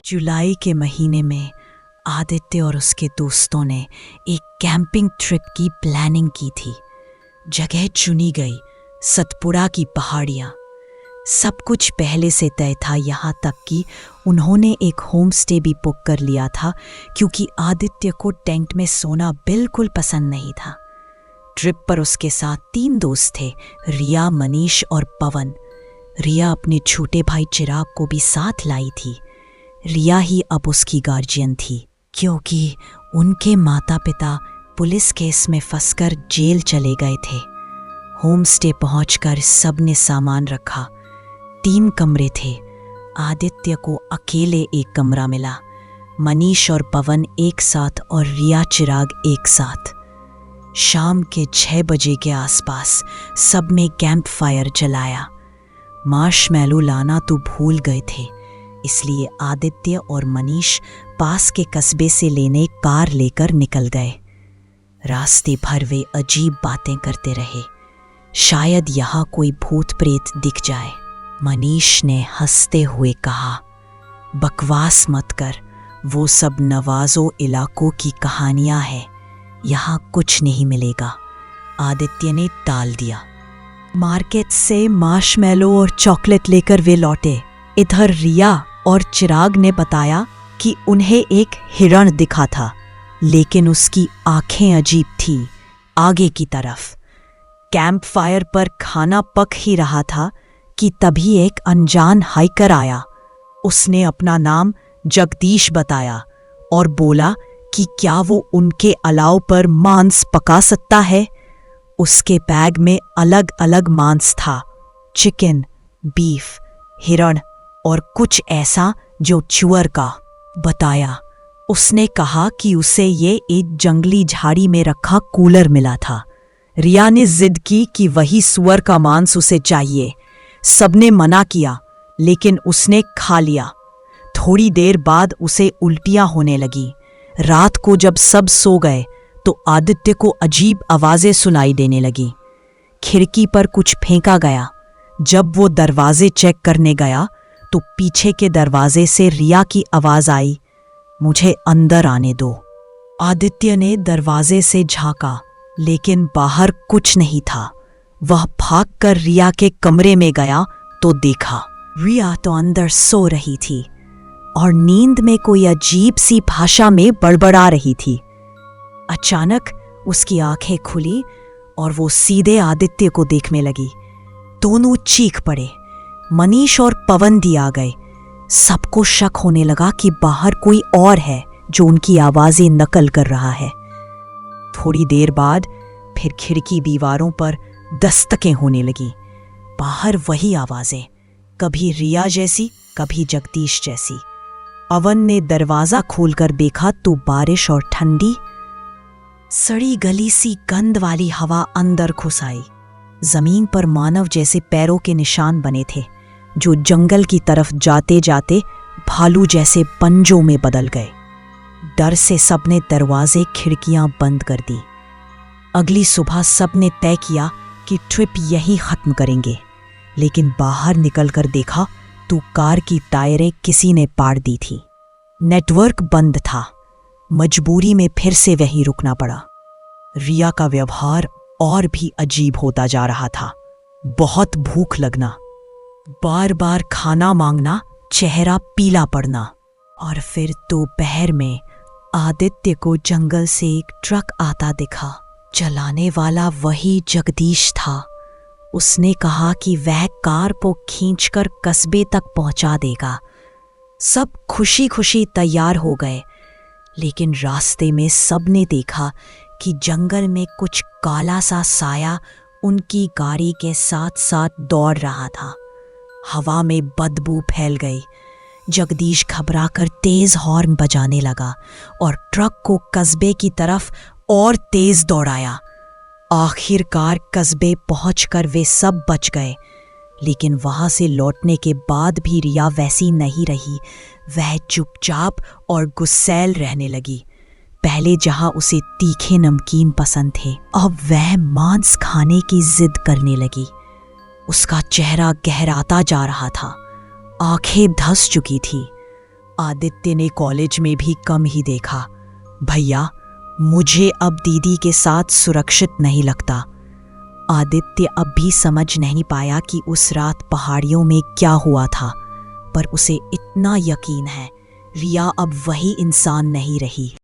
जुलाई के महीने में आदित्य और उसके दोस्तों ने एक कैंपिंग ट्रिप की प्लानिंग की थी। जगह चुनी गई सतपुड़ा की पहाड़ियाँ। सब कुछ पहले से तय था, यहाँ तक कि उन्होंने एक होम स्टे भी बुक कर लिया था, क्योंकि आदित्य को टेंट में सोना बिल्कुल पसंद नहीं था। ट्रिप पर उसके साथ 3 दोस्त थे, रिया, मनीष और पवन। रिया अपने छोटे भाई चिराग को भी साथ लाई थी। रिया ही अब उसकी गार्जियन थी, क्योंकि उनके माता पिता पुलिस केस में फंसकर जेल चले गए थे। होम स्टे पहुंचकर सबने सामान रखा। 3 कमरे थे। आदित्य को अकेले एक कमरा मिला, मनीष और पवन एक साथ और रिया चिराग एक साथ। शाम के 6 बजे के आसपास सबने कैंप फायर जलाया। मार्शमैलो लाना तो भूल गए थे, इसलिए आदित्य और मनीष पास के कस्बे से लेने कार लेकर निकल गए। रास्ते भर वे अजीब बातें करते रहे, शायद यहाँ कोई भूत प्रेत दिख जाए। मनीष ने हंसते हुए कहा, बकवास मत कर, वो सब नवाजो इलाकों की कहानियां हैं, यहाँ कुछ नहीं मिलेगा। आदित्य ने टाल दिया। मार्केट से मार्शमैलो और चॉकलेट लेकर वे लौटे। इधर रिया और चिराग ने बताया कि उन्हें एक हिरण दिखा था, लेकिन उसकी आंखें अजीब थी। आगे की तरफ कैंप फायर पर खाना पक ही रहा था कि तभी एक अनजान हाइकर आया। उसने अपना नाम जगदीश बताया और बोला कि क्या वो उनके अलाव पर मांस पका सकता है। उसके बैग में अलग अलग मांस था, चिकन, बीफ, हिरण और कुछ ऐसा जो चूअर का। बताया उसने कहा कि उसे ये एक जंगली झाड़ी में रखा कूलर मिला था। रिया ने जिद की कि वही सुअर का मांस उसे चाहिए। सबने मना किया, लेकिन उसने खा लिया। थोड़ी देर बाद उसे उल्टियां होने लगी। रात को जब सब सो गए तो आदित्य को अजीब आवाजें सुनाई देने लगी। खिड़की पर कुछ फेंका गया। जब वो दरवाजे चेक करने गया तो पीछे के दरवाजे से रिया की आवाज आई, मुझे अंदर आने दो। आदित्य ने दरवाजे से झांका, लेकिन बाहर कुछ नहीं था। वह भागकर रिया के कमरे में गया तो देखा रिया तो अंदर सो रही थी और नींद में कोई अजीब सी भाषा में बड़बड़ा रही थी। अचानक उसकी आंखें खुली और वो सीधे आदित्य को देखने लगी। दोनों चीख पड़े। मनीष और पवन भी आ गए। सबको शक होने लगा कि बाहर कोई और है जो उनकी आवाजें नकल कर रहा है। थोड़ी देर बाद फिर खिड़की दीवारों पर दस्तकें होने लगी। बाहर वही आवाजें, कभी रिया जैसी, कभी जगदीश जैसी। पवन ने दरवाजा खोलकर देखा तो बारिश और ठंडी सड़ी गली सी गंध वाली हवा अंदर घुस आई। जमीन पर मानव जैसे पैरों के निशान बने थे, जो जंगल की तरफ जाते जाते भालू जैसे पंजों में बदल गए। डर से सबने दरवाजे खिड़कियां बंद कर दी। अगली सुबह सबने तय किया कि ट्रिप यहीं खत्म करेंगे, लेकिन बाहर निकलकर देखा तो कार की टायरें किसी ने पाड़ दी थी। नेटवर्क बंद था। मजबूरी में फिर से वहीं रुकना पड़ा। रिया का व्यवहार और भी अजीब होता जा रहा था। बहुत भूख लगना, बार बार खाना मांगना, चेहरा पीला पड़ना। और फिर दोपहर में आदित्य को जंगल से एक ट्रक आता दिखा। चलाने वाला वही जगदीश था। उसने कहा कि वह कार को खींचकर कस्बे तक पहुंचा देगा। सब खुशी खुशी तैयार हो गए, लेकिन रास्ते में सबने देखा कि जंगल में कुछ काला सा साया उनकी गाड़ी के साथ साथ दौड़ रहा था। हवा में बदबू फैल गई। जगदीश घबराकर तेज हॉर्न बजाने लगा और ट्रक को कस्बे की तरफ और तेज दौड़ाया। आखिरकार कस्बे पहुंचकर वे सब बच गए, लेकिन वहां से लौटने के बाद भी रिया वैसी नहीं रही। वह चुपचाप और गुस्सैल रहने लगी। पहले जहां उसे तीखे नमकीन पसंद थे, अब वह मांस खाने की जिद करने लगी। उसका चेहरा गहराता जा रहा था। आंखें धंस चुकी थी। आदित्य ने कॉलेज में भी कम ही देखा। भैया, मुझे अब दीदी के साथ सुरक्षित नहीं लगता। आदित्य अब भी समझ नहीं पाया कि उस रात पहाड़ियों में क्या हुआ था, पर उसे इतना यकीन है, रिया अब वही इंसान नहीं रही।